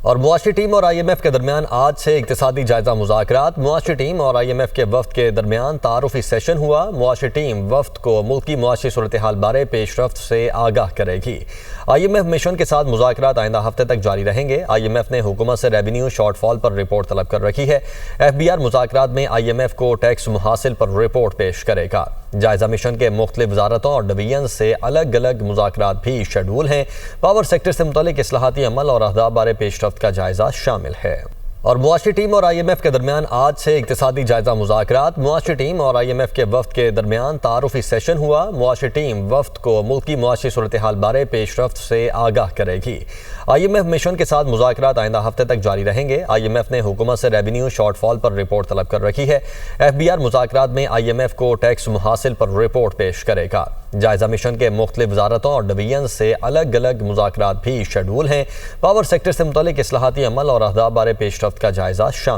और मुआशी टीम और IMF के दरमियान आज से इक्तिसादी जायजा मुज़ाकरात। मुआशी टीम और IMF के वफ्द के दरमियान तारुफी सेशन हुआ। मुआशी टीम वफ्द को मुल्की मुआशी सूरत हाल बारे पेशरफ्त से आगाह करेगी। IMF मिशन के साथ मुज़ाकरात आइंदा हफ्ते तक जारी रहेंगे। IMF ने हुकूमत से रेवेन्यू शॉर्टफॉल पर रिपोर्ट तलब कर रखी है। FBR मुज़ाकरात में IMF को टैक्स मुहासिल पर रिपोर्ट पेश करेगा। जायजा मिशन के मुख्तलिफ वजारतों और डिवीजन से अलग अलग मुज़ाकरात भी शेड्यूल हैं। पावर सेक्टर से मुतालिक इस्लाहाती अमल और अहदाफ बारे पेशरफ्त का जायजा शामिल है। और मुआशी टीम और IMF के दरमियान आज से इक्तिसादी जायजा मुज़ाकरात। मुआशी टीम और IMF के वफ्द के दरमियान तारुफी सेशन हुआ। मुआशी टीम वफ्द को मुल्की मुआशी सूरत हाल बारे पेशरफ्त से आगाह करेगी। IMF मिशन के साथ मुज़ाकरात आइंदा हफ्ते तक जारी रहेंगे। IMF ने हुकूमत से रेवेन्यू शॉर्टफॉल पर रिपोर्ट तलब कर रखी है। FBR मुज़ाकरात में IMF को टैक्स मुहासिल पर रिपोर्ट पेश करेगा। जायजा मिशन के मुख्तलिफ वजारतों और डिवीजन से अलग अलग मुज़ाकरात भी शेड्यूल हैं। पावर सेक्टर से मुतालिक इस्लाहाती अमल और अहदाफ बारे पेशरफ्त का जायजा शामिल